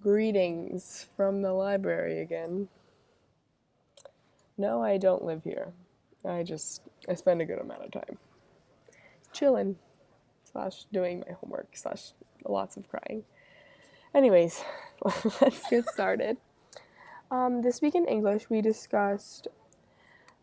Greetings from the library again. No, I don't live here. I spend a good amount of time chilling, slash doing my homework, slash lots of crying. Anyways, let's get started. This week in English, we discussed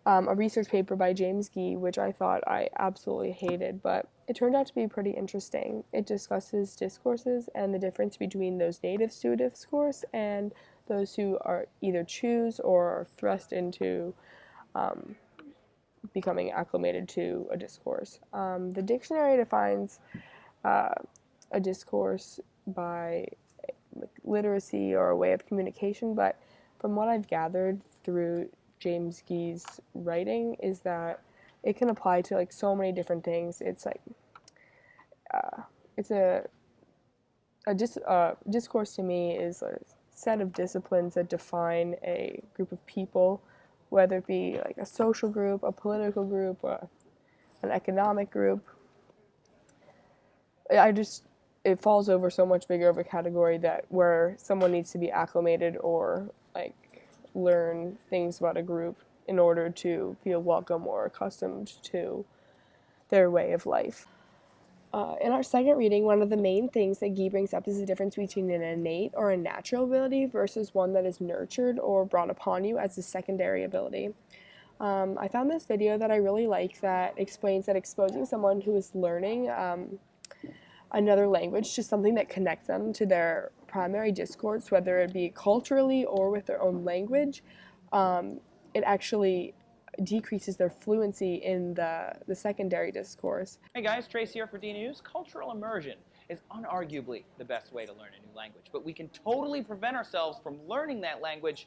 a research paper by James Gee, which I thought I absolutely hated, but it turned out to be pretty interesting. It discusses discourses and the difference between those natives to a discourse and those who are either choose or are thrust into becoming acclimated to a discourse. The dictionary defines a discourse by literacy or a way of communication, but from what I've gathered through James Gee's writing is that it can apply to like so many different things. It's like it's a discourse to me is a set of disciplines that define a group of people, whether it be like a social group, a political group, an economic group. It falls over so much bigger of a category that where someone needs to be acclimated or like learn things about a group in order to feel welcome or accustomed to their way of life. In our second reading, one of the main things that Gee brings up is the difference between an innate or a natural ability versus one that is nurtured or brought upon you as a secondary ability. I found this video that I really like that explains that exposing someone who is learning another language to something that connects them to their primary discourse, whether it be culturally or with their own language, it actually decreases their fluency in the secondary discourse. Hey guys, Trace here for D News. Cultural immersion is unarguably the best way to learn a new language, but we can totally prevent ourselves from learning that language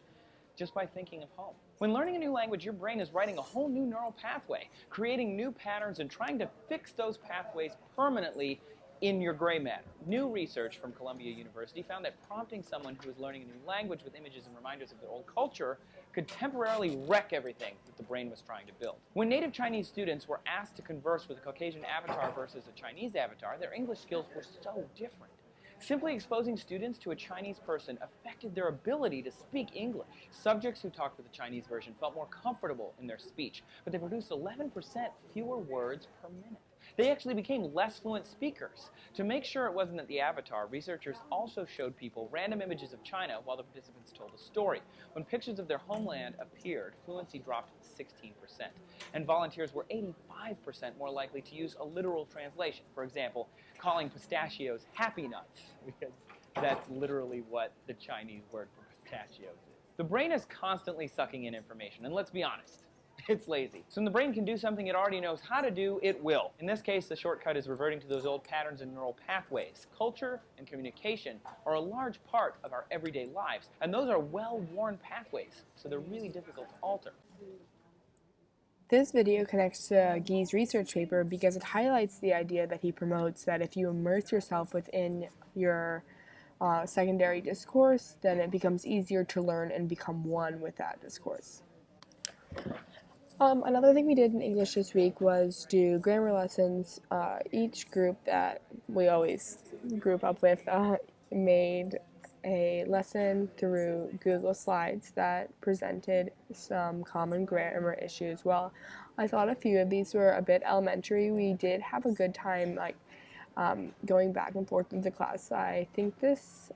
just by thinking of home. When learning a new language, your brain is writing a whole new neural pathway, creating new patterns and trying to fix those pathways permanently in your gray matter. New research from Columbia University found that prompting someone who is learning a new language with images and reminders of their old culture could temporarily wreck everything that the brain was trying to build. When native Chinese students were asked to converse with a Caucasian avatar versus a Chinese avatar, their English skills were so different. Simply exposing students to a Chinese person affected their ability to speak English. Subjects who talked with the Chinese version felt more comfortable in their speech, but they produced 11% fewer words per minute. They actually became less fluent speakers. To make sure it wasn't the avatar, researchers also showed people random images of China while the participants told a story. When pictures of their homeland appeared, fluency dropped 16%. And volunteers were 85% more likely to use a literal translation. For example, calling pistachios happy nuts, because that's literally what the Chinese word for pistachios is. The brain is constantly sucking in information, and let's be honest, it's lazy. So when the brain can do something it already knows how to do, it will. In this case, the shortcut is reverting to those old patterns and neural pathways. Culture and communication are a large part of our everyday lives, and those are well-worn pathways, so they're really difficult to alter. This video connects to Gee's research paper because it highlights the idea that he promotes that if you immerse yourself within your secondary discourse, then it becomes easier to learn and become one with that discourse. Another thing we did in English this week was do grammar lessons. Each group that we always group up with made a lesson through Google Slides that presented some common grammar issues. Well, I thought a few of these were a bit elementary. We did have a good time going back and forth with the class. I think this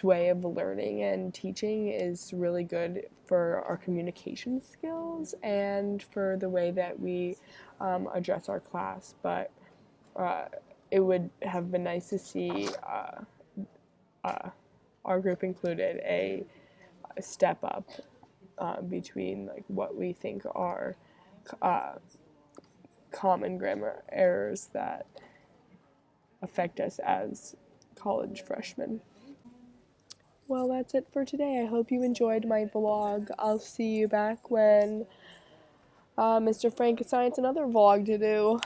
way of learning and teaching is really good for our communication skills and for the way that we address our class. But it would have been nice to see our group included a step up between like what we think are common grammar errors that affect us as college freshmen. Well, that's it for today. I hope you enjoyed my vlog. I'll see you back when Mr. Frank assigns another vlog to do.